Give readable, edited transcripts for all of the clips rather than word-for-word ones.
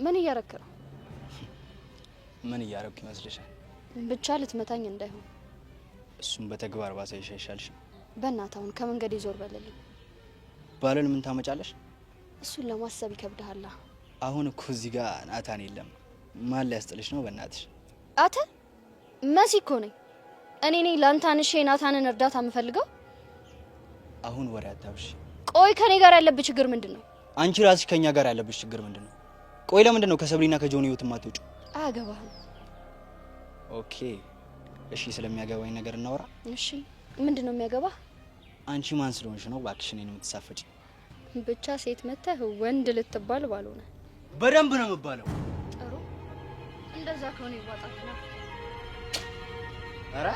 ምን እያረክ ነው? ምን እያረክ ይመስልሻል? ብቻ ልትመታኝ እንዳይሆን። እሱም በተግባር ባሳይሽ አይሻልሽ? በእናትህ አሁን ከመንገድ ይዞር በልልኝ። ባለን ምን ታመጫለሽ? እሱን ለማሰብ ይከብዳል። አሁን እኮ እዚህ ጋር ናታን የለም። ማን ሊያስጥልሽ ነው? በእናትሽ አተ መሲ እኮ ነኝ። እኔ ነኝ ላንታንሽ ናታንን እርዳታ የምፈልገው። አሁን ወሬ አታብሽ። ቆይ ከኔ ጋር ያለብሽ ችግር ምንድነው? አንቺ ራስሽ ከኛ ጋር ያለብሽ ችግር ምንድነው? ቆይ ለምንድን ነው ከሰብሊና ከጆኒ ህይወት ማትወጪው? አያገባህም። ኦኬ እሺ፣ ስለሚያገባኝ ነገር እናወራ። እሺ ምንድነው የሚያገባህ? አንቺ ማን ስለሆንሽ ነው እባክሽ እኔን የምትሳፈጪ? ብቻ ሴት መተህ ወንድ ልትባል ባልሆነ። በደንብ ነው የምባለው። ጥሩ፣ እንደዛ ከሆነ ይዋጣልና። አረ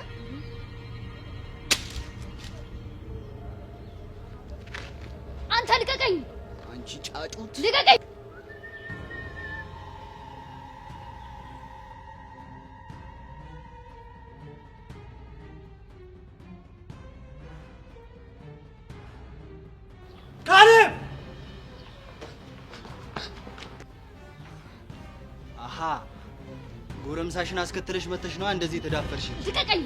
አንተ ልቀቀኝ! አንቺ ጫጩት ልቀቀኝ! ካሌብ! አሃ ጎረምሳሽን አስከትለሽ መተሽ ነው እንደዚህ ተዳፈርሽ? ልቀቀኝ!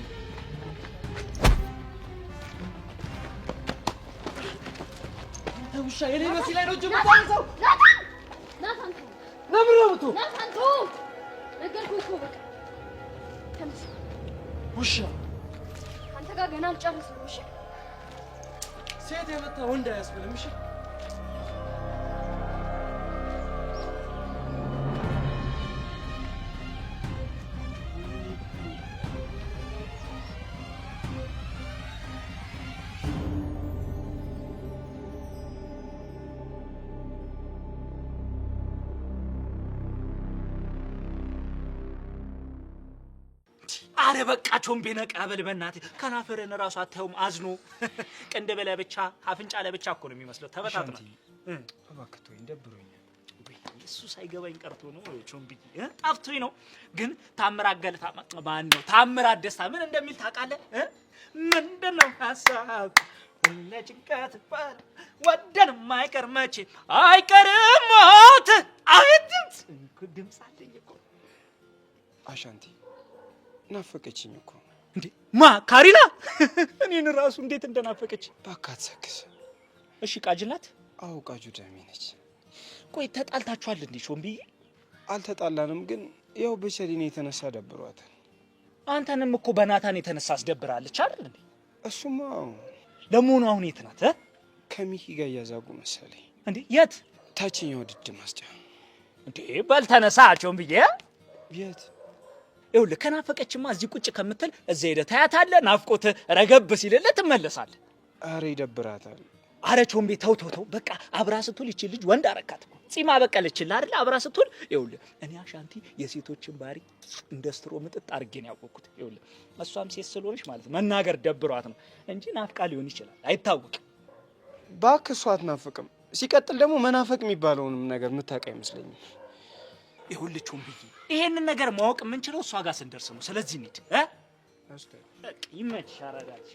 ውሻ የኔ መሲ ላይ ነው ጅምር ታንሰው። ናታን ለምን ነው የምትው? ናታን ነገርኩህ እኮ በቃ ተነስ። ውሻ አንተ ጋር ገና አልጨረስንም። እሺ ሴት የመታ ወንድ አያስብልም። እሺ አረ በቃ ቾምቤ ነቃ በል በእናትህ። ከናፈረን ራሱ አታዩም አዝኖ ቅንድብ ለብቻ አፍንጫ ለብቻ እኮ ነው የሚመስለው። ተበታትና እባክህ ተወኝ፣ ደብሮኛል። እሱ ሳይገባኝ ቀርቶ ነው ቾምቤ ጠፍቶኝ ነው። ግን ታምራት ገልታ ማን ነው ታምራት ደስታ ምን እንደሚል ታውቃለህ? ምንድነው ሐሳብ ለጭንቀት ባል ወደን ማይቀር መቼ አይቀርም ሞት። አቤት ድምፅ አለኝ እኮ አሻንቲ ናፈቀችኝ እኮ። እንዴ ማ ካሪና? እኔን ራሱ እንዴት እንደናፈቀች ባካት ሰክስ። እሺ ቃጅላት? አዎ ቃጁ ደሜ ነች። ቆይ ተጣልታችኋል እንዴ ሾምብዬ? አልተጣላንም፣ ግን ያው በሰሊና የተነሳ ደብሯታል። አንተንም እኮ በናታን የተነሳ አስደብራለች አይደል እንዴ? እሱማ ለመሆኑ አሁን የት ናት? ከሚኪ ጋር እያዛጉ መሰለኝ። እንዴ የት? ታችኛው ድድ ማስጫ። እንዴ በል ተነሳ ሾምብዬ። የት? ይኸውልህ ከናፈቀችማ እዚህ ቁጭ ከምትል እዛ ሄደህ ታያታለህ። ናፍቆት ረገብ ሲልልህ ትመለሳለህ። አረ ይደብራታል። አረ ቾምቤ ተው ተው ተው በቃ። አብራ ስትውል ይቺ ልጅ ወንድ አረካት እኮ ጺማ በቀለችልህ አይደል? አብራ ስትውል ይኸውልህ እኔ አሻንቲ የሴቶችን ባህሪ እንደ ስትሮ ምጥጥ አድርጌ ነው ያወቅኩት። ይኸውልህ እሷም ሴት ስለሆነች ማለት መናገር ደብሯት ነው እንጂ ናፍቃ ሊሆን ይችላል፣ አይታወቅም። እባክህ እሷ አትናፍቅም። ሲቀጥል ደግሞ መናፈቅ የሚባለውንም ነገር የምታውቅ አይመስለኝም። ይኸውልህ ቾምብዬ ይሄንን ነገር ማወቅ የምንችለው እሷ ጋር ስንደርስ ነው። ስለዚህ እንሂድ ይመችሽ። አረጋች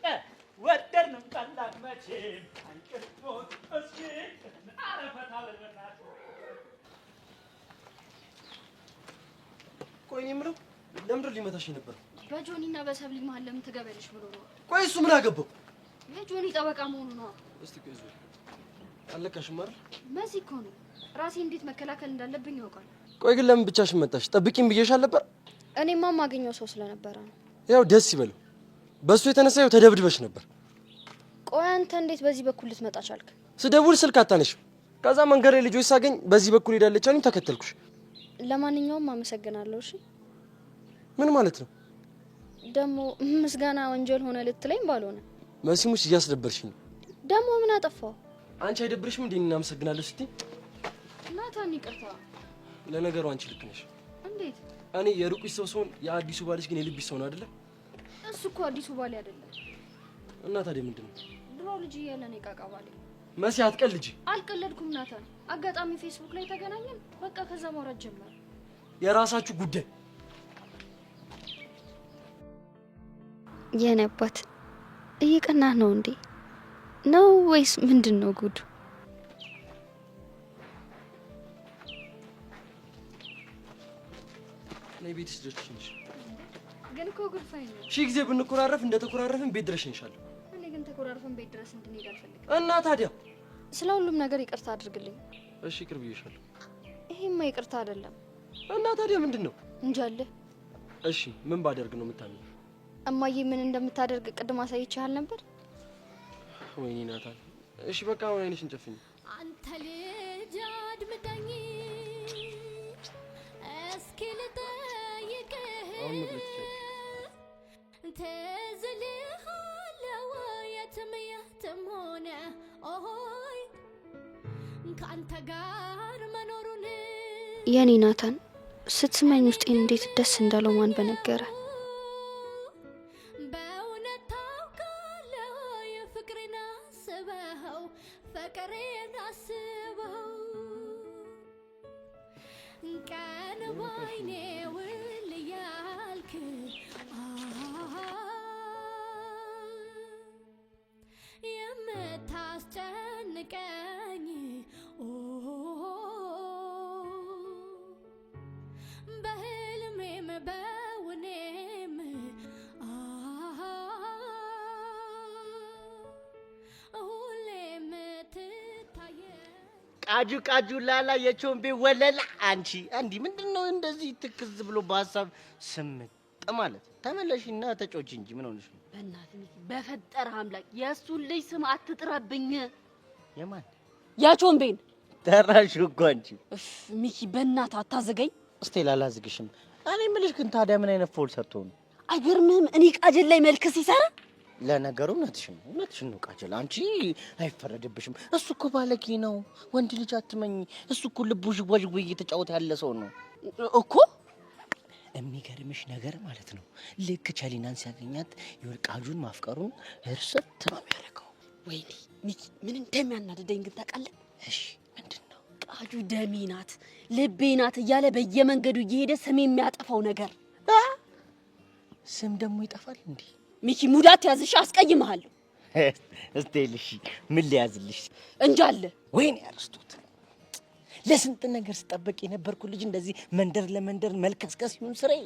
ወደድንም ጠላን መቼም አንቀርቶት እስኪ አረፈታ በልበናት። ቆይ እኔ የምለው ለምንድን ሊመታሽ ነበር? በጆኒና በሰብሊ መሀል ለምን ትገበልሽ ብሎ ነው። ቆይ እሱ ምን አገባው? የጆኒ ጠበቃ መሆኑ ነው። እስቲ ቆይ ዞር አለቃሽም አይደል? መሲ እኮ ነው ራሴ እንዴት መከላከል እንዳለብኝ ያውቃል። ቆይ ግን ለምን ብቻሽን መጣሽ? ጠብቂኝ ብዬሻል ነበር። እኔማ ማገኘው ሰው ስለነበረ ነው። ያው ደስ ይበለው። በሱ የተነሳ ያው ተደብድበሽ ነበር። ቆይ አንተ እንዴት በዚህ በኩል ልትመጣ ቻልክ? ስደውል ስልክ አታነሽም። ከዛ መንገድ ላይ ልጆች ሳገኝ በዚህ በኩል ሄዳለች አሉኝ፣ ተከተልኩሽ። ለማንኛውም አመሰግናለሁ። እሺ ምን ማለት ነው ደግሞ? ምስጋና ወንጀል ሆነ ልትለኝ ባልሆነ። መሲሙስ እያስደበርሽኝ ነው። ደግሞ ምን አጠፋው? አንቺ አይደብርሽም እንዴ እናመሰግናለሁ ስትይ? ናታን ይቅርታ። ለነገሩ አንቺ ልክ ነሽ። እንዴት? እኔ የሩቁሽ ሰው ስሆን የአዲሱ ባልሽ ግን የልብሽ ሰው ነው አይደለ? እሱ እኮ አዲሱ ባሌ አይደለም። እና ታዲያ ምንድነው? ድሮ ልጅ እያለ ነው የቃቃ ባሌ። መሲ አትቀልጂ። አልቀለድኩም ናታን። አጋጣሚ ፌስቡክ ላይ ተገናኘን፣ በቃ ከዛ ማውራት ጀመረ። የራሳችሁ ጉዳይ። የኔ አባት እየቀናህ ነው እንዴ? ነው ወይስ ምንድነው ጉዱ? ነይ ቤትሽ ድረሽ ነሽ። ግን እኮ ጉርፋይ ነው። ሺ ጊዜ ብንኮራረፍ እንደተኮራረፍን ቤት ድረስ እንሻለሁ። እኔ ግን ተኮራርፈን ቤት ድረስ እንድንሄድ አልፈልግም። እና ታዲያ ስለ ሁሉም ነገር ይቅርታ አድርግልኝ። እሺ ይቅር ብዬሻለሁ። ይሄማ ይቅርታ አይደለም። እና ታዲያ ምንድነው? እንጃለ። እሺ ምን ባደርግ ነው የምታምኚው? እማዬ ምን እንደምታደርግ ቅድም አሳይቼሃል ነበር። ወይኔ ናታን። እሺ በቃ አሁን አይንሽን ጨፍኝ። አንተ ልጅ አድምጠኝ እስኪ ልጠይቅህ ትዝልሃለው የትም ሆነ ኦሆይ ከአንተ ጋር መኖሩን የኔ ናታን ስትስመኝ ውስጤን እንዴት ደስ እንዳለው ማን በነገረ። በእውነት ታውቃለህ የፍቅሬን አስበኸው ፍቅሬን አስበኸው ቀን ባይኔ ውል እያልክ የምታስጨንቀኝ በህልሜም በውኔም ሁሌም ትታየ ቃጁ ላላ የቾምቤ ወለላ አንቺ አንዲ ምንድነው እንደዚህ ትክዝ ብሎ በሐሳብ ስምጥ ማለት? ተመለሽና ተጮች እንጂ ምን ሆነሽ ነው? በእናትህ ሚኪ በፈጠረ አምላክ የእሱን ልጅ ስም አትጥራብኝ። የማን ያቾምቤን ጠራሽ እኮ አንቺ። ሚኪ በእናትህ አታዘገኝ። እስቲ ላላዝግሽም። እኔ የምልሽ ግን ታዲያ ምን አይነት ፎል ሰጥቶ ነው? አይገርምህም? እኔ ቃጀል ላይ መልክ ሲሰራ። ለነገሩ እውነትሽን ነው ቃጀል። አንቺ አይፈረድብሽም። እሱ እኮ ባለጌ ነው። ወንድ ልጅ አትመኝ። እሱ እኮ ልቡ ዥዋዥዌ እየተጫወተ ያለ ሰው ነው እኮ። የሚገርምሽ ነገር ማለት ነው ልክ ቸሊናን ሲያገኛት የወርቃጁን ማፍቀሩን እርሰት ነው የሚያደርገው። ወይኔ ሚኪ ምን እንደሚያናድደኝ ግን ታውቃለህ? እሺ ምንድነው? ቃጁ ደሜ ናት ልቤ ናት እያለ በየመንገዱ እየሄደ ስም የሚያጠፋው ነገር። ስም ደግሞ ይጠፋል እንዴ? ሚኪ ሙዳት ያዝሽ፣ አስቀይምሃለሁ። እስቲ ልሽ ምን ሊያዝልሽ እንጃለ። ወይኔ አርስቶት ለስንት ነገር ስጠበቅ የነበርኩ ልጅ እንደዚህ መንደር ለመንደር መልከስከስ ይሁን ስራዬ።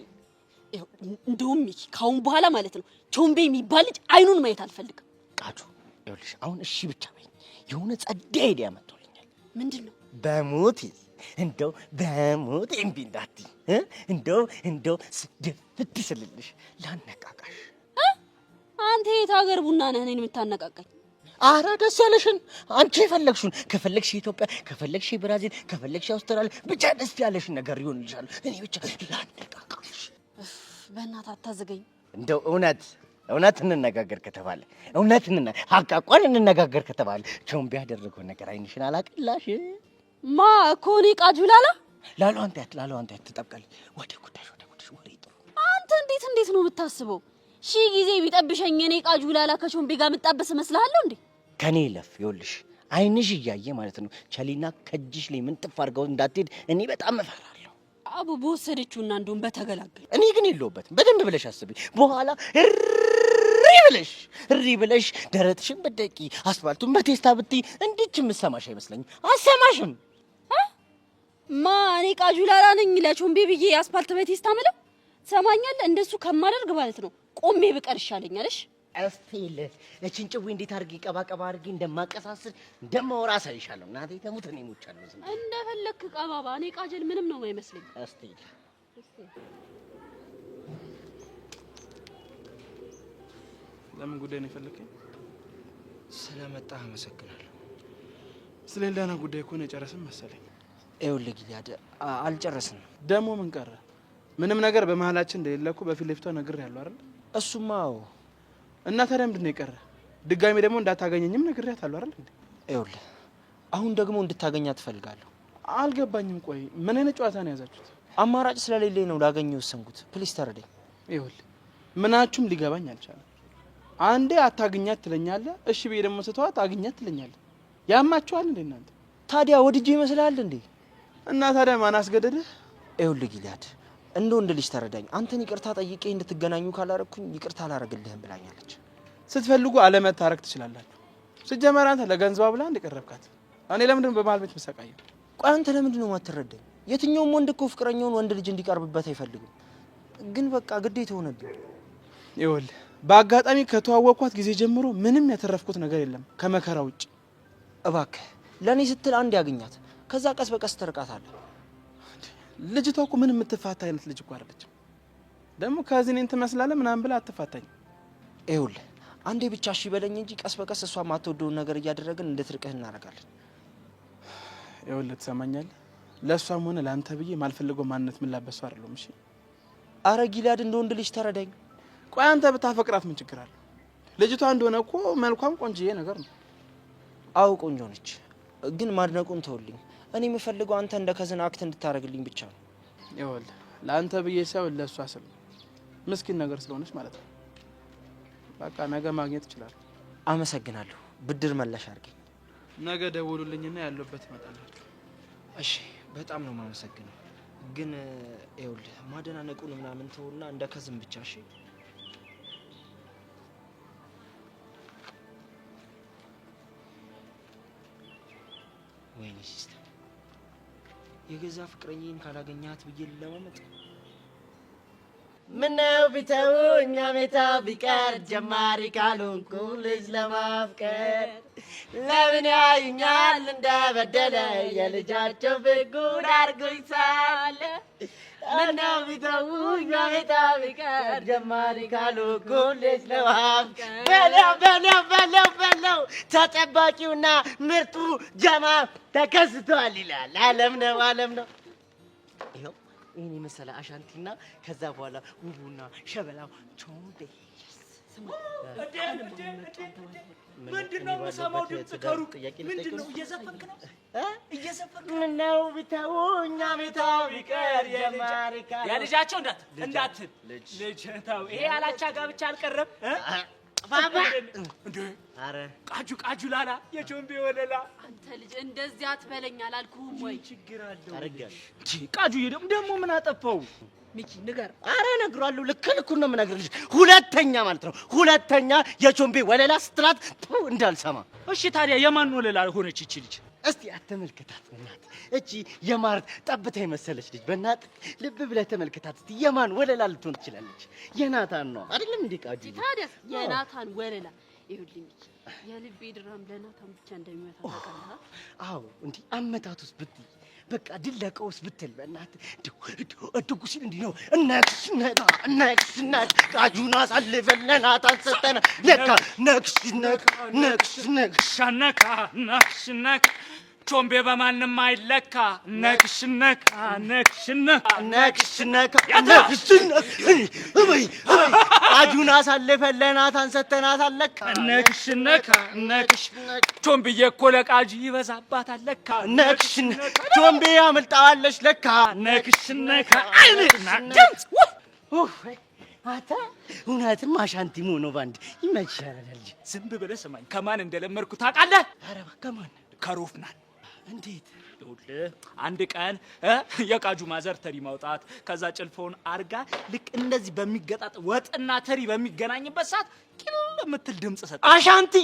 እንደውም ሚኪ ካሁን በኋላ ማለት ነው ቾምቤ የሚባል ልጅ አይኑን ማየት አልፈልግም። ቃጁ ይኸውልሽ አሁን እሺ ብቻ በይኝ። የሆነ ጸዳ አይዲያ መጥቶልኛል። ምንድነው? በሞት እንደው በሞት እምቢ እንዳትይ እንደው ስድፍት ስልልሽ ላነቃቃሽ። አንተ የት ሀገር ቡና ነህ እኔን የምታነቃቃኝ? አረ ደስ ያለሽን አንቺ የፈለግሽውን ከፈለግሽ ኢትዮጵያ፣ ከፈለግሽ ብራዚል፣ ከፈለግሽ አውስትራሊያ ብቻ ደስ ያለሽን ነገር ይሆንልሻል። እኔ ብቻ ላነቃቃሽ። በእናትህ አታዘገኝ። እንደው እውነት እንነጋገር ከተባለ ሀቃቋን እንነጋገር ከተባለ ቾምቤ ያደረገው ነገር አይንሽን አላቀላሽ? ማ እኮ እኔ ቃጁ ላሉ አንተ ትጠብቃለህ። ወደ ጉዳይሽ ወሬ ጥሩ። አንተ እንዴት ነው የምታስበው? ሺህ ጊዜ ቢጠብሸኝ እኔ ቃጁ ላላ ከቾምቤ ጋር የምጣበስ መስልሃለሁ እንዴ? ከኔ ለፍ ይኸውልሽ አይንሽ እያየ ማለት ነው ቸሊና ከእጅሽ ላይ ምን ጥፍ አድርገው እንዳትሄድ እኔ በጣም እፈራለሁ። አቡ በወሰደችውና እንደውም በተገላገል። እኔ ግን የለሁበትም። በደንብ ብለሽ አስቢ። በኋላ እሪ ብለሽ ደረትሽን በደቂ አስፋልቱን በቴስታ ብትይ እንዲች የምሰማሽ አይመስለኝም። አሰማሽም ማ እኔ ቃጁ ላላ ነኝ ለቾምቤ ብዬ አስፋልት በቴስታ ምለው ሰማኛለህ? እንደሱ ከማደርግ ማለት ነው ቆሜ ብቀር ይሻለኛል። እሺ እስቲል እቺን ጭዌ እንዴት አድርጌ ቀባቀባ አድርጌ እንደማቀሳስር እንደማወራ አሳይሻለሁ። እናቴ ተሙት እኔ ሞቻለሁ። እንደፈለክ ቀባባ። እኔ ቃጀል ምንም ነው የማይመስለኝ። እስቲል ለምን ጉዳይ ነው የፈለከኝ? ስለመጣህ አመሰግናለሁ። ስለሌላና ጉዳይ እኮ ነው የጨረስን መሰለኝ። ይኸውልህ ጊልያድ አልጨረስንም። ደግሞ ምን ቀረ? ምንም ነገር በመሀላችን እንደሌለ እኮ በፊት ለፊቷ ነግሬያለሁ አይደል? እሱማ እና ታዲያ ምንድን ነው የቀረ? ድጋሚ ደግሞ እንዳታገኘኝም ነግሬያታለሁ አይደል እንዴ? ይኸውልህ አሁን ደግሞ እንድታገኛት እፈልጋለሁ። አልገባኝም። ቆይ ምን አይነት ጨዋታ ነው ያዛችሁት? አማራጭ ስለሌለኝ ነው ላገኘው ወሰንኩት። ፕሊስ ተረዳኝ። ይኸውልህ ምናችሁም ሊገባኝ አልቻለም። አንዴ አታገኛት ትለኛለህ፣ እሺ ብዬ ደግሞ ስተዋት አገኛት ትለኛለህ። ያማችኋል እንዴ እናንተ? ታዲያ ወድጄ ይመስላል እንዴ? እና ታዲያ ማን አስገደደህ? ይኸውልህ ጊልያድ እንደ ወንድ ልጅ ተረዳኝ። አንተን ይቅርታ ጠይቄ እንድትገናኙ ካላረኩኝ ይቅርታ አላረግልህም ብላኛለች። ስትፈልጉ አለመታረቅ ትችላላችሁ። ሲጀመር አንተ ለገንዘቧ ብላ እንደቀረብካት እኔ ለምንድን ነው በመሀል ቤት መሰቃየው? ቆይ አንተ ለምንድን ነው የማትረዳኝ? የትኛውም ወንድ እኮ ፍቅረኛውን ወንድ ልጅ እንዲቀርብበት አይፈልግም። ግን በቃ ግዴታ ሆነብኝ። ይኸውልህ በአጋጣሚ ከተዋወቅኳት ጊዜ ጀምሮ ምንም ያተረፍኩት ነገር የለም ከመከራ ውጭ። እባክህ ለኔ ስትል አንድ ያገኛት፣ ከዛ ቀስ በቀስ ትርቃታለህ። ልጅቷ እኮ ምን የምትፋታ አይነት ልጅ እኮ አይደለችም። ደግሞ ከዚህ እኔን ትመስላለህ ምናምን ብላ አትፋታኝ። ይኸውልህ አንዴ ብቻ እሺ በለኝ እንጂ ቀስ በቀስ እሷ ማትወደውን ነገር እያደረግን እንድትርቅህ እናደርጋለን። ይኸውልህ ትሰማኛለህ? ለእሷም ሆነ ለአንተ ብዬ ማልፈልገው ማንነት ምን ላበሱ አይደለም። እሺ አረ ጊልያድ እንደ ወንድ ልጅ ተረዳኝ። ቆይ አንተ ብታፈቅራት ምን ችግር አለው? ልጅቷ እንደሆነ እኮ መልኳም ቆንጅዬ ነገር ነው። አው ቆንጆ ነች፣ ግን ማድነቁን ተውልኝ። እኔ የምፈልገው አንተ እንደ ከዝና አክት እንድታረግልኝ ብቻ ነው። ይኸውልህ ለአንተ ብዬ ሳይሆን ለእሷ ስል ምስኪን ነገር ስለሆነች ማለት ነው። በቃ ነገ ማግኘት ይችላል። አመሰግናለሁ። ብድር መለሽ አድርገኝ። ነገ ደውሉልኝና ያለበት እመጣላችሁ። እሺ በጣም ነው የማመሰግነው። ግን ይኸውልህ ማደናነቁን ምናምን ተውና እንደ ከዝም ብቻ እሺ። ወይኔ ሲስተር የገዛ ፍቅረኛዬን ካላገኛት ብዬ ለማመጥ ምነው ቢተውኝ አሜታ ቢቀር ጀማሪ ካልሆንኩ ልጅ ለማፍቀር ለምን ያዩኛል እንደበደለ የልጃቸው ፍጉድ አርጎኝ ሳለ ምነው ቢተውኝ አሜታ ቢቀር ጀማሪ ካልሆንኩ ልጅ ለማፍቀር በለው ተጠባቂውና ምርጡ ጀማ ተከስቷል ይላል። ዓለም ነው ይኸው ይሄን የመሰለ አሻንቲና ከዛ በኋላ ውቡና ሸበላው ቾምቤ ምንድነው የምሰማው ድምፅ ከሩቅ? ምንድነው እየዘፈንክ ነው? እየዘፈንክ ምነው ቢተውኝ አሜታው ቢቀር የጀማሪ ያልጃቸው እንዳትል ልጅ ተው። ይሄ ያላቻ ጋብቻ አልቀረም ባባ እንዴ? አረ ቃጁ ላላ የቾምቤ ወለላ። አንተ ልጅ እንደዚህ አትበለኝ አላልኩህም ወይ? ችግር አለው አረጋሽ ቃጁ ደግሞ ምን አጠፋው? ሚኪ ንገር። አረ እነግረዋለሁ። ልክ ነው የምነግርልሽ። ሁለተኛ ማለት ነው ሁለተኛ የቾምቤ ወለላ ስትላት እንዳልሰማ። እሺ ታዲያ የማን ወለላ ሆነች እቺ ልጅ? እስቲ አትመልከታት በእናትህ። እቺ የማር ጠብታ የመሰለች ልጅ በእናትህ ልብ ብለህ ተመልከታት እስቲ። የማን ወለላ ልትሆን ትችላለች? የናታን ነው አይደለም እንዴ ቃጁ? ታዲያ የናታን ወለላ ይኸውልህ ሚኪ፣ የልቤ ድራም ለናታን ብቻ እንደሚመታ ታውቃለህ? አዎ እንዴ አመታቱስ ብትይ በቃ ድለቀውስ ብትል በእናትህ እድጉ ሲል እንዲህ ነው። ነክስ ቃጁን አሳልፈን ለናታን ሰጠን። ነክስ ቾምቤ በማንም አይለካ። ነክሽነካ ቃጁን አሳልፈን ለናታን ሰጠናታል። ለካ ነክሽነካ ቾምቤዬ እኮ ለቃጁ ይበዛባታል። ለካ ቾምቤ ያመልጣዋለች። ለካ ነክሽነካ አታ እውነትም አሻንቲ ሆኖ ባንድ ይመችሻል። ልጅ ዝም ብለህ ስማኝ። ከማን እንደለመድኩ ታውቃለህ? ኧረ ከማን? ከሮፍናን። እንዴት? አንድ ቀን የቃጁ ማዘር ተሪ ማውጣት ከዛ ጭልፎን አርጋ ልክ እንደዚህ በሚገጣጥ ወጥና ተሪ በሚገናኝበት ሰዓት ኪል የምትል ድምጽ ሰጠ። አሻንቲ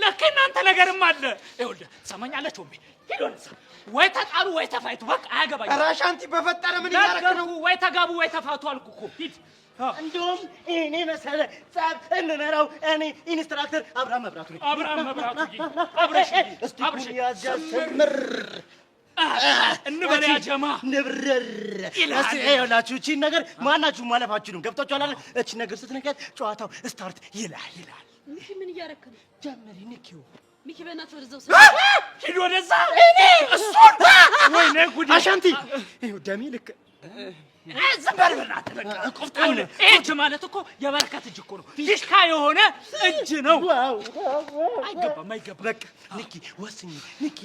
ለካ እናንተ ነገርም አለ። ይኸውልህ ትሰማኛለህ ቾምቤ? ሂድ ወደዛ። ወይ ተጣሉ ወይ ተፋይቱ፣ በቃ አያገባኝም። ኧረ አሻንቲ በፈጠረ ምን እያደረክ ነው? ወይ ተጋቡ ወይ ተፋቱ አልኩ እኮ። ሂድ። እንደውም እኔ መሰለ ጻፍ እንነራው እኔ ኢንስትራክተር አብርሃም መብራቱ ነኝ። አብረሽ ያጃስምር እንበል ያ ጀማ ንብረር እስቲ ይኸውላችሁ እቺን ነገር ማናችሁ ማለፋችሁንም ገብታችኋል አይደል? እቺ ነገር ስትነካት ጨዋታው ስታርት ይላል። ሚኪ ምን እያደረክ ነው? ጀመሪ ንኪው ሚኪ በእናትህ ወደዛው ሂድ ወደዛ። እሱን ወይኔ ጉድ! አሻንቲ ይኸው ደሜ ልክ ዝም በል በእናትህ። በቃ ቆፍጣን እጅ ማለት እኮ የበረከት እጅ እኮ ነው። ፊሽካ የሆነ እጅ ነው። አይገባም። በቃ ንኪ ወስኝ ንኪ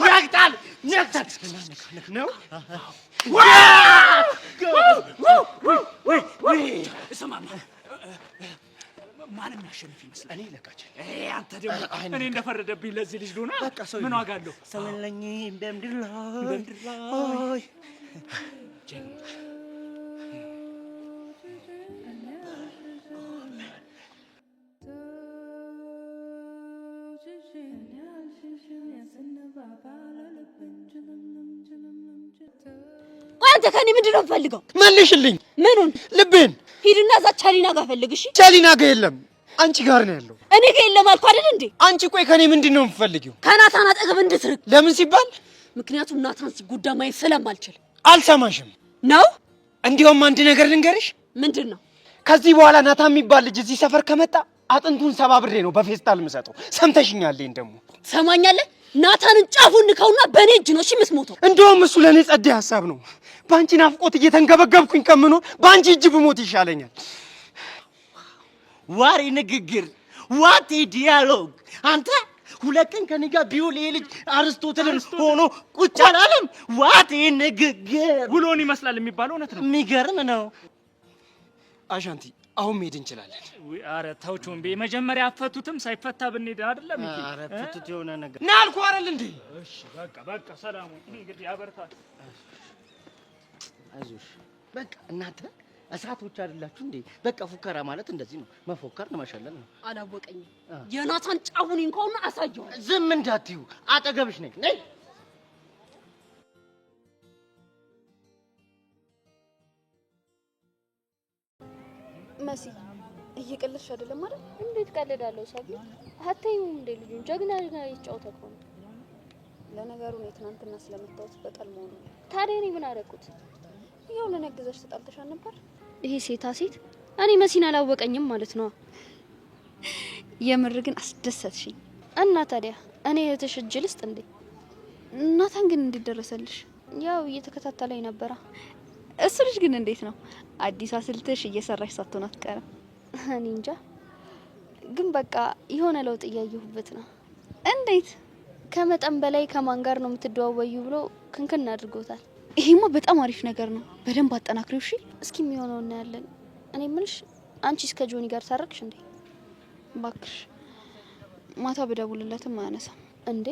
ያቅጣል ነው። ስማማ ማንም ያሸንፍ ይመስላል። እኔ ለቃችን አንተ ደግሞ እኔ እንደፈረደብኝ ለዚህ ልጅ ሉና ምን ዋጋ አለው? ሰው የለኝ እንደምድር ላይ Baba, አንተ ከኔ ምንድነው ፈልገው? መልሽልኝ። ምኑን? ልቤን። ሂድና እዛ ቻሊና ጋር ፈልግ። እሺ ቻሊና ጋር የለም፣ አንቺ ጋር ነው ያለው። እኔ ጋር የለም አልኩ አይደል እንዴ? አንቺ ቆይ ከኔ ምንድነው የምትፈልጊው? ከናታን አጠገብ እንድትርቅ። ለምን ሲባል? ምክንያቱም ናታን ሲጎዳ ማየት ስለማልችል። አልሰማሽም ነው? እንዲያውም አንድ ነገር ልንገርሽ። ምንድነው? ከዚህ በኋላ ናታን የሚባል ልጅ እዚህ ሰፈር ከመጣ አጥንቱን ሰባብሬ ነው በፌስታል የምሰጠው። ሰምተሽኛል? እንደሞ ሰማኛለህ? ናታንን ጫፉን ንከውና በኔ እጅ ነው እሺ የምትሞተው። እንደውም እሱ ለኔ ጸዴ ሐሳብ ነው። ባንቺ ናፍቆት እየተንገበገብኩኝ ከምኖር ባንቺ እጅ ብሞት ይሻለኛል። ዋሪ ንግግር፣ ዋት ዲያሎግ! አንተ ሁለት ቀን ከኔ ጋር ቢውል ይሄ ልጅ አርስቶትልን ሆኖ ቁጭ አላለም። ዋት ንግግር! ውሎን ይመስላል የሚባለው እውነት ነው። የሚገርም ነው። አሻንቲ አሁን መሄድ እንችላለን። ኧረ ተው ቾምቤ፣ መጀመሪያ አፈቱትም ሳይፈታ ብንሄድ አይደለም እንዴ? ኧረ ፍቱት የሆነ ነገር ና አልኩህ አይደል እንዴ? እሺ በቃ ሰላም። እንግዲህ ያበርታል። አይዞሽ በቃ እናንተ እሳቶች አይደላችሁ እንዴ? በቃ ፉከራ ማለት እንደዚህ ነው። መፎከር ነው፣ መሸለል ነው። አላወቀኝም። የናታን ጫፉን እንኳን አሳየው። ዝም እንዳትዩ፣ አጠገብሽ ነኝ። ነይ መሲ እየቀለድሽ አይደለም አይደል? እንዴት ቀልዳለሁ? ሳቢ አታዩም እንዴ? ልጁን ጀግና ይጫወታል እኮ። ለነገሩ ነው ትናንትና ስለመታወት በቀል መሆኑ ነው። ታዲያ እኔ ምን አደረኩት? ያው ለነገዘሽ ተጣልተሻል ነበር። ይሄ ሴታ ሴት እኔ መሲን አላወቀኝም ማለት ነው። የምር ግን አስደሰትሽኝ። እና ታዲያ እኔ እህትሽ እጅ ልስጥ እንዴ? ናታን ግን እንዴት ደረሰልሽ? ያው እየተከታተለኝ ነበራ። እሱ ልጅ ግን እንዴት ነው? አዲስ አስልትሽ እየሰራሽ ሳትሆን አትቀርም። እኔ እንጃ ግን በቃ የሆነ ለውጥ እያየሁበት ነው። እንዴት? ከመጠን በላይ ከማን ጋር ነው የምትደዋወዩ ብሎ ክንክን አድርጎታል። ይሄማ በጣም አሪፍ ነገር ነው። በደንብ አጠናክሪው። እሺ እስኪ የሚሆነው እናያለን። እኔ ምንሽ አንቺ እስከ ጆኒ ጋር ታረቅሽ እንዴ? ባክሽ ማታ በደውልለትም አያነሳም እንዴ?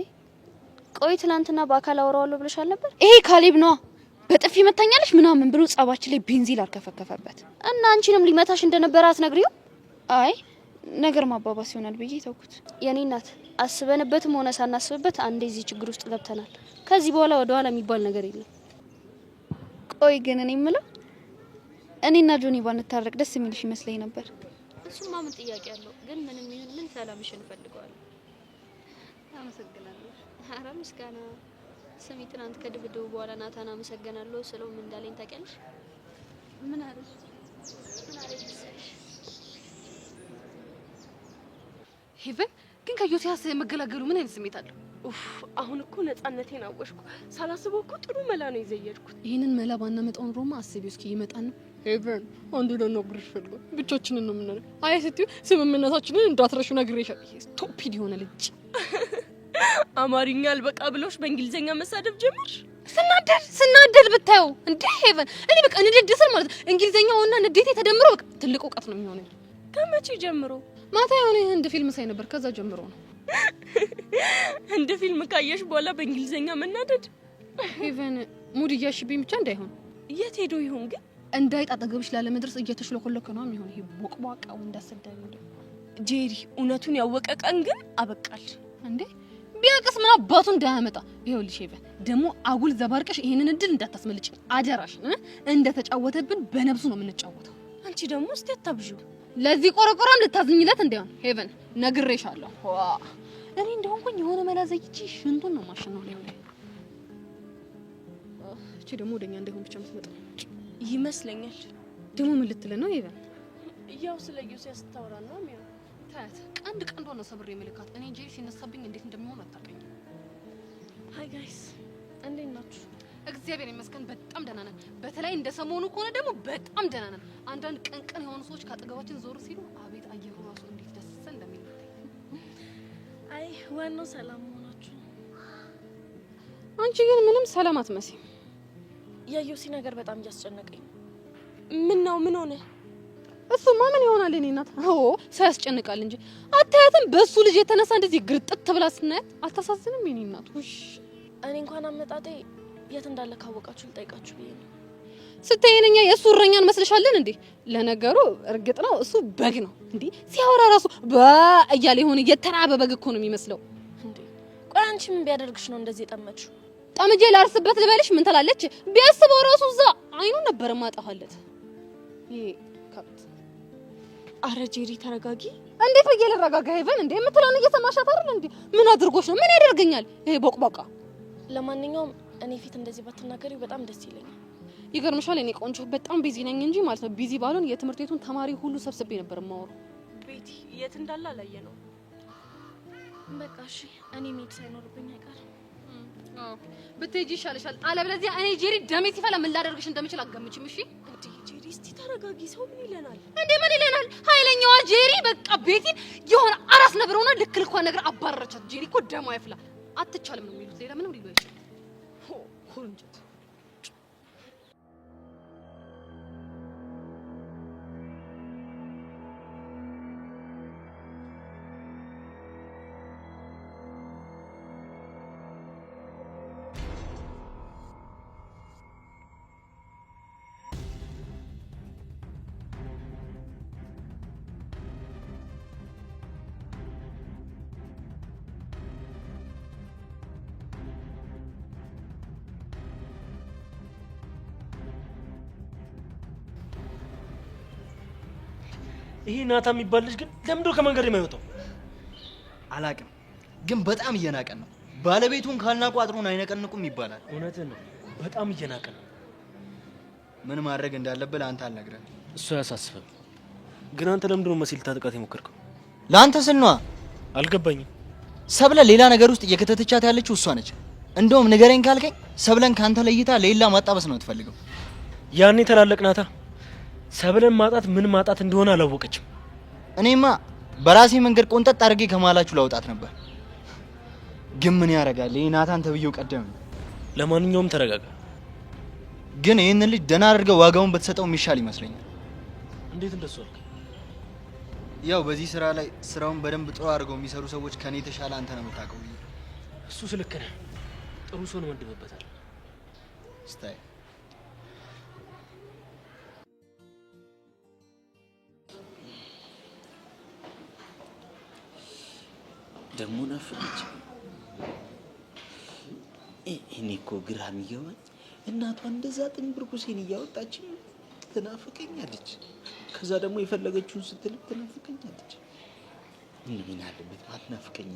ቆይ ትናንትና በአካል አወራዋለሁ ብለሻል ነበር? ይሄ ካሌብ ነዋ። በጥፊ መታኛለሽ ምናምን ብሎ ጸባችን ላይ ቤንዚል አርከፈከፈበት እና አንቺንም ሊመታሽ እንደነበረ አትነግሪው? አይ ነገር ማባባስ ይሆናል ብዬ ተውኩት። የኔ እናት አስበንበትም ሆነ ሳናስብበት አንዴ እዚህ ችግር ውስጥ ገብተናል። ከዚህ በኋላ ወደ ኋላ የሚባል ነገር የለም። ቆይ ግን እኔ የምለው እኔና ጆኒ ባንታረቅ ደስ የሚልሽ ይመስለኝ ነበር። እሱማ ምን ጥያቄ አለው? ግን ምንም ይሁን ምን ሰላምሽን እፈልገዋለሁ። አመሰግናለሁ። ኧረ ምስጋና ስሚ፣ ትናንት ከድብድቡ በኋላ ናታን አመሰግናለሁ ስለው ምን እንዳለኝ ታውቂያለሽ? ምን አለሽ? ሄቨን ግን ከዮሲያስ መገላገሉ ምን አይነት ስሜት አለው? ኡፍ አሁን እኮ ነፃነቴን አወሽኩ። ሳላስበው እኮ ጥሩ መላ ነው ይዘየድኩት። ይሄንን መላ ባናመጣውን ሮማ አስቢው እስኪ ይመጣና ሄቨን አንዱ ልነግርሽ ፈልጎ ብቻችንን ነው የምንለው። አይ ስትዩ ስምምነታችንን እንዳትረሹ ነግሬሻለሁ። ይሄ ስቶፒድ የሆነ ልጅ አማርኛ አልበቃ ብሎሽ በእንግሊዘኛ መሳደብ ጀመርሽ? ስናደድ ብታየው እንዴ ሄቨን፣ እኔ በቃ ንዴት ስል ማለት እንግሊዘኛውና ንዴቴ ተደምሮ በቃ ትልቅ እውቀት ነው የሚሆነው። ከመቼ ጀምሮ? ማታ የሆነ ህንድ ፊልም ሳይ ነበር፣ ከዛ ጀምሮ ነው። ህንድ ፊልም ካየሽ በኋላ በእንግሊዘኛ መናደድ? ሄቨን ሙድ እያሽብኝ ብቻ እንዳይሆን። የት ሄዶ ይሆን ግን? እንዳይጥ አጠገብሽ ላለመድረስ እየተሽለኮለከ ነው የሚሆን። ይሄ ቦቅቧቃው እንዳሰዳኝ እንደ ጄሪ እውነቱን ያወቀ ቀን ግን አበቃል። እንዴ ቢያቀስ ምን አባቱ እንዳያመጣ። ይኸውልሽ ሄቨን ደግሞ አጉል ዘባርቀሽ ይሄንን እድል እንዳታስመልጭ አደራሽ። እንደተጫወተብን በነብሱ ነው የምንጫወተው። አንቺ ደግሞ እስቲ አታብዢው። ለዚህ ቆረቆራም ልታዝኝለት እንዳይሆን ሄቨን ነግሬሻለሁ። እኔ እንደሆንኩኝ የሆነ መላ ዘይቺ ሽንቱን ነው ማሽነው ነው ያለው። እቺ ደግሞ ወደኛ እንዳይሆን ብቻ መስመጥ ይመስለኛል። ደግሞ ምን ልትለ ነው ሄቨን? ያው ስለ ዮሲያስ ስታወራ ነው የሚያው ታያት ቀንድ ቀንዶ ነው ሰብሬ መልካት። እኔ እንጂ ሲነሳብኝ እንዴት እንደሚሆን አታውቀኝ። ሃይ ጋይስ እንዴት ናችሁ? እግዚአብሔር ይመስገን በጣም ደህና ነን። በተለይ እንደ ሰሞኑ ከሆነ ደግሞ በጣም ደህና ነን። አንዳንድ ቀንቀን የሆኑ ሰዎች ካጠገባችን ዞር ሲሉ አቤት አየሩ ራሱ እንዴት ደስ እንደሚል። አይ ዋናው ሰላም መሆናችሁ። አንቺ ግን ምንም ሰላም አትመስይም። የዮሲ ነገር በጣም እያስጨነቀኝ። ምን ነው ምን ሆነ? እሱማ ምን ይሆናል የኔ እናት? አዎ ሳያስጨንቃል እንጂ አታያትም? በሱ ልጅ የተነሳ እንደዚህ ግርጥት ብላ ስናያት አታሳዝንም የኔ እናት? ውሽ እኔ እንኳን አመጣጤ የት እንዳለ ካወቃችሁ ልጠይቃችሁ ብዬ ነው። ስትይነኛ የሱ እረኛን መስልሻለን እንዴ? ለነገሩ እርግጥ ነው እሱ በግ ነው እንዴ። ሲያወራ ራሱ እያለ የሆነ የተራበ በግ እኮ ነው የሚመስለው። እንዴ ቆይ አንቺ ምን ቢያደርግሽ ነው እንደዚህ የጠመችው? ጠምጄ ላርስበት ልበልሽ ምን ትላለች? ቢያስበው ራሱ እዛ አይኑ ነበር ማጣፋለት። ይሄ ከብት። አረ ጄሪ ተረጋጊ። እንዴት ብዬ ልረጋጋ? ሄቨን እንዴ የምትለውን እየሰማሻት አይደል እንዴ? ምን አድርጎሽ ነው? ምን ያደርገኛል ይሄ ቦቅቦቃ? ለማንኛውም እኔ ፊት እንደዚህ ባትናገሪው በጣም ደስ ይለኛል። ይገርምሻል እኔ ቆንጆ በጣም ቢዚ ነኝ እንጂ ማለት ነው ቢዚ ባልሆን የትምህርት ቤቱን ተማሪ ሁሉ ሰብስቤ ነበር የማወራው። ቤቲ የት እንዳለ አላየ ነው። በቃ እሺ እኔ መሄድ ሳይኖርብኝ አይቀርም። ብትሄጂ ይሻልሻል። አለበለዚያ እኔ ጄሪ ደሜ ሲፈላ ምን ላደርግሽ እንደምችል አትገምቺም። እሺ እንዴ ጄሪ እስቲ ተረጋጊ። ሰው ምን ይለናል እንዴ? ምን ይለናል? ኃይለኛዋ ጄሪ በቃ ቤቲ የሆነ አራስ ነበር ሆና ልክ ልኳን ነገር አባረረቻት። ጄሪ እኮ ደሟ አይፍላ አትቻልም ነው የሚሉት። ሌላ ምንም ሊሉ አይችልም። ሁሉንጀት ይሄ ናታ የሚባል ልጅ ግን ለምንድነው ከመንገድ የማይወጣው? አላቅም፣ ግን በጣም እየናቀን ነው። ባለቤቱን ካልናቁ አጥሩን አይነቀንቁም ይባላል። እውነትህን ነው፣ በጣም እየናቀን ነው። ምን ማድረግ እንዳለብህ ለአንተ አልነግረህም። እሱ አያሳስብም። ግን አንተ ለምንድነው መሲል ታጥቃት የሞከርከው? ለአንተ ስንዋ አልገባኝም። ሰብለ ሌላ ነገር ውስጥ እየከተተቻት ያለችው እሷ ነች። እንደውም ንገረኝ ካልከኝ ሰብለን ካንተ ለይታ ሌላ ማጣበስ ነው የምትፈልገው። ያኔ ተላለቅ ናታ ሰብለን ማጣት ምን ማጣት እንደሆነ አላወቀችም። እኔማ በራሴ መንገድ ቆንጠጥ አድርጌ ከማላችሁ ላውጣት ነበር። ግን ምን ያደርጋል ይሄ ናታን ተብዬው ቀደም። ለማንኛውም ተረጋጋ። ግን ይሄንን ልጅ ደና አድርገው ዋጋውን በተሰጠው የሚሻል ይመስለኛል። እንዴት እንደሱ አልክ? ያው በዚህ ስራ ላይ ስራውን በደንብ ጥሩ አድርገው የሚሰሩ ሰዎች ከኔ የተሻለ አንተ ነው የምታውቀው። እሱ ልክ ነህ። ጥሩ ሰው ነው ወንድምበታል። ስታይ ደሞ ናፍቀች። እኔ እኮ ግራ የሚገባኝ እናቷ እንደዛ ጥንብርኩሴን እያወጣች ትናፍቀኛለች፣ ከዛ ደግሞ የፈለገችውን ስትል ትናፍቀኛለች። ምን አለበት አትናፍቀኛ?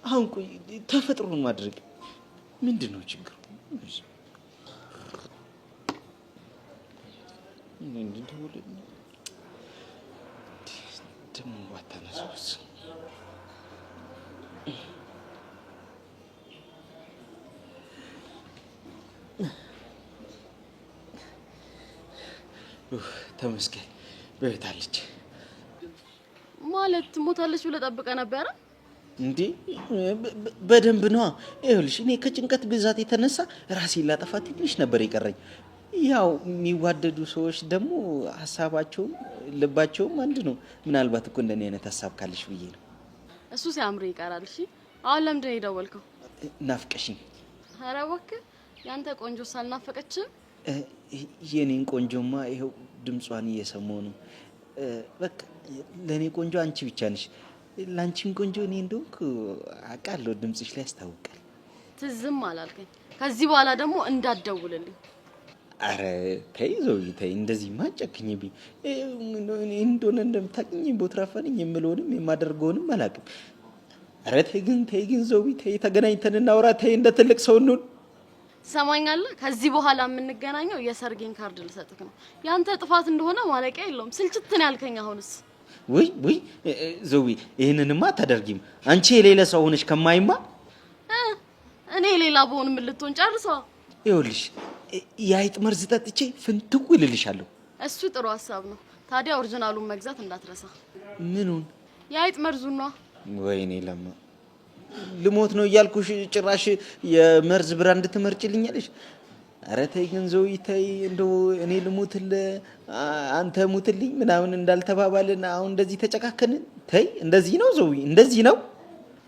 አሁን ቆይ ተፈጥሮን ማድረግ ምንድነው ችግሩ? ምንድነው ደግሞ ባታነሳውስ? ተመስገን በህይወት ማለት ሞታለች ብለህ ጠብቀህ ነበር እንዴ? በደንብ ነው። ይኸውልሽ እኔ ከጭንቀት ብዛት የተነሳ ራሴን ላጠፋ ትንሽ ነበር የቀረኝ። ያው የሚዋደዱ ሰዎች ደግሞ ሀሳባቸውም ልባቸውም አንድ ነው። ምናልባት እኮ እንደኔ አይነት ሀሳብ ካለሽ ብዬ ነው። እሱ ሲያምር ይቀራል። እሺ አሁን ለምንድን ነው የደወልከው? ናፍቀሽኝ። ኧረ እባክህ ያንተ ቆንጆ ሳልናፈቀችም? የኔን ቆንጆማ ይኸው ድምጿን እየሰማሁ ነው። በቃ ለኔ ቆንጆ አንቺ ብቻ ነሽ። ላንቺን ቆንጆ እኔ እንደውክ አውቃለሁ፣ ድምጽሽ ላይ ያስታውቃል። ትዝም አላልከኝ። ከዚህ በኋላ ደግሞ እንዳትደውልልኝ። አረ ተይ ዞይ ተይ፣ እንደዚህ ማጨክኝብኝ። እንደሆነ እንደምታውቂኝ ቦትራፋንኝ የምለውንም የማደርገውንም አላውቅም። አረ ተይ ግን ዞይ ተይ፣ ተገናኝተን እናውራ። ተይ እንደ ትልቅ ሰው እንሁን። ሰማኛለህ? ከዚህ በኋላ የምንገናኘው የሰርጌን ካርድ ልሰጥክ ነው። ያንተ ጥፋት እንደሆነ ማለቂያ የለውም። ስልችትን ያልከኝ አሁንስ? ወይ ዞይ ይሄንንማ አታደርጊም አንቺ። የሌላ ሰው ሆነሽ ከማይማ እኔ ሌላ በሆን ምን ልትሆን ጨርሷ። ይኸውልሽ የአይጥ መርዝ ጠጥቼ ፍንትው እልልሻለሁ። እሱ ጥሩ ሀሳብ ነው። ታዲያ ኦሪጂናሉን መግዛት እንዳትረሳ። ምኑን? የአይጥ መርዙን ነው። ወይኔ ለማ ልሞት ነው እያልኩሽ ጭራሽ የመርዝ ብራንድ ትመርጭልኛለሽ? ኧረ ተይ ግን ዞይ ተይ፣ እንደው እኔ ልሙትልህ አንተ ሙትልኝ ምናምን እንዳልተባባልን አሁን እንደዚህ ተጨካከንን። ተይ እንደዚህ ነው ዞይ፣ እንደዚህ ነው።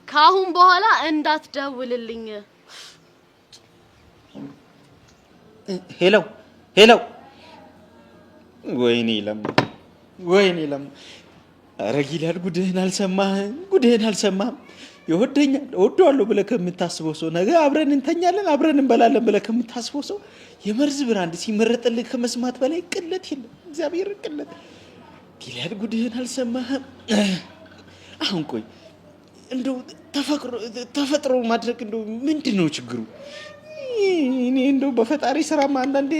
ከአሁን በኋላ እንዳትደውልልኝ። ሄሎ ወይኔ ለማ ኧረ ጊላድ ጉድህን አልሰማህም? ይወደኛል እወደዋለሁ ብለህ ከምታስበው ሰው ነገ አብረን እንተኛለን አብረን እንበላለን ብለህ ከምታስበው ሰው የመርዝ ብራንድ ሲመረጥልህ ከመስማት በላይ ቅለት የለም። እግዚአብሔር ቅለት ጊልያድ ጉድህን አልሰማህም? አሁን ቆይ እንደው ተፈጥሮ ማድረግ እንደው ምንድነው ችግሩ? እኔ እንደው በፈጣሪ ስራማ አንዳንዴ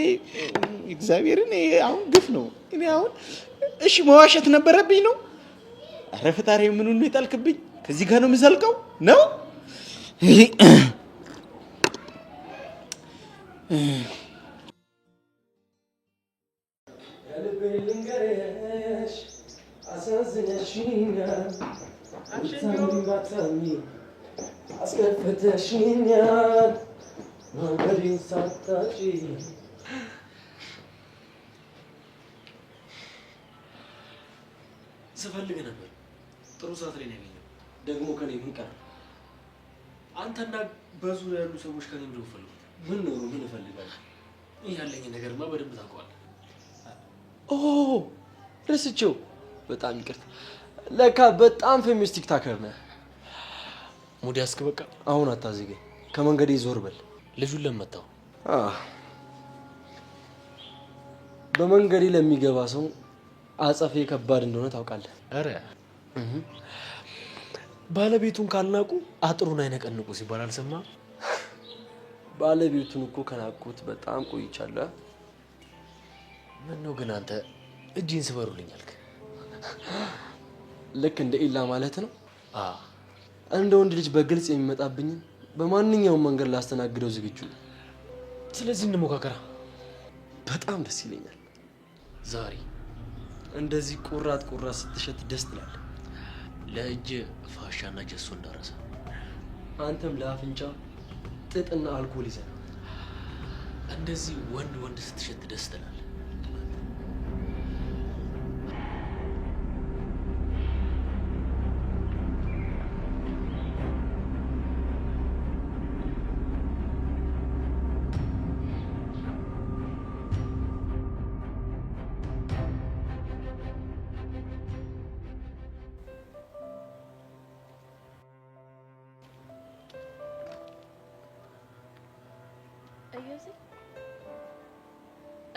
እግዚአብሔርን አሁን ግፍ ነው። እኔ አሁን እሺ መዋሸት ነበረብኝ ነው? አረ ፈጣሪ ምኑን ነው የጣልክብኝ? ከዚህ ጋር ነው የምዘልቀው ነው? ስፈልግ ነበር። ጥሩ ሰዓት ላይ ነው ያገኘው። ደግሞ ከኔ ምን ቀረ? አንተና በዙሪያ ያሉ ሰዎች ከኔ ምን ፈልጉት? ምን ነው ምን እፈልጋለሁ? ይሄ ያለኝ ነገርማ በደንብ ታውቀዋለህ። ረስቼው። በጣም ይቅርታ። ለካ በጣም ፌመስ ቲክቶከር ነህ። ሙድ ያስክ። በቃ አሁን አታዝገኝ። ከመንገዴ ዞር በል። ልጁን ለመታው። በመንገዴ ለሚገባ ሰው አጸፌ ከባድ እንደሆነ ታውቃለህ። አረ ባለቤቱን ካልናቁ አጥሩን አይነቀንቁ ሲባል አልሰማህም? ባለቤቱን እኮ ከናቁት በጣም ቆይቻለሁ። ምን ነው ግን አንተ እጅን ስበሩልኝ አልክ? ልክ እንደ ኢላ ማለት ነው። እንደ ወንድ ልጅ በግልጽ የሚመጣብኝ በማንኛውም መንገድ ላስተናግደው ዝግጁ ነኝ። ስለዚህ እንሞካከራ። በጣም ደስ ይለኛል። ዛሬ እንደዚህ ቁራት ስትሸት ደስ ትላለህ። ለእጅ ፋሻና ጀሶ እንዳረሳ አንተም ለአፍንጫ ጥጥና አልኮል ይዘህ እንደዚህ ወንድ ስትሸት ደስ ትላለህ።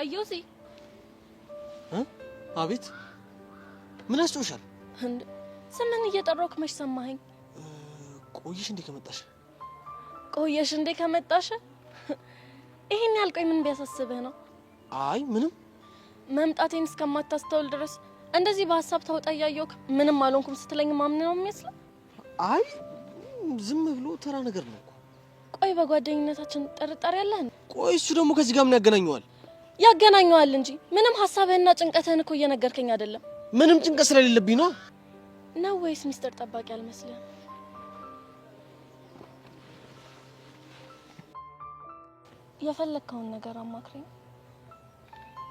እዮሲ አቤት። ምን አስጮሻል? እንዴ ስምን እየጠራሁክ መች ሰማኸኝ? ቆየሽ እንዴ ከመጣሽ? ቆየሽ እንዴ ከመጣሽ? ይሄን ያልቆይ ምን ቢያሳስብህ ነው? አይ ምንም። መምጣቴን እስከማታስተውል ድረስ እንደዚህ በሐሳብ ተውጣ ያየውክ ምንም አልሆንኩም ስትለኝ ማምን ነው የሚመስለው? አይ ዝም ብሎ ተራ ነገር ነው እኮ። ቆይ በጓደኝነታችን ጥርጣሬ አለህ? ቆይ እሱ ደግሞ ከዚህ ጋር ምን ያገናኘዋል? ያገናኘዋል እንጂ ምንም ሐሳብህና ጭንቀትህን እኮ እየነገርከኝ አይደለም። ምንም ጭንቀት ስለሌለብኝ ነው ወይስ ሚስጥር ጠባቂ አልመስልህም? የፈለግከውን ነገር አማክረኝ።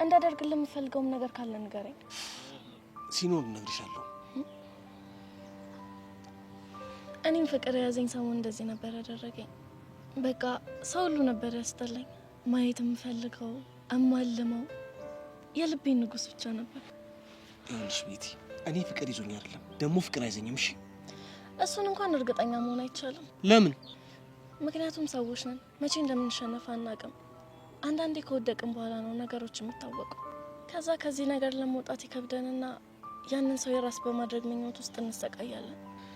እንዳደርግልህ የምፈልገውም ነገር ካለ ንገረኝ። ሲኖር እነግርሻለሁ። እኔም ፍቅር የያዘኝ ሰሞን እንደዚህ ነበር ያደረገኝ። በቃ ሰው ሁሉ ነበር ያስጠላኝ። ማየት የምፈልገው እማልመው የልቤን ንጉስ ብቻ ነበር። ይኸውልሽ ቤቲ፣ እኔ ፍቅር ይዞኝ አይደለም ደግሞ ፍቅር አይዘኝም። እሺ እሱን እንኳን እርግጠኛ መሆን አይቻልም። ለምን? ምክንያቱም ሰዎች ነን፣ መቼ እንደምንሸነፍ አናውቅም። አንዳንዴ ከወደቅን በኋላ ነው ነገሮች የሚታወቀው። ከዚህ ነገር ለመውጣት ይከብደንና ያንን ሰው የራስ በማድረግ ምኞት ውስጥ እንሰቃያለን።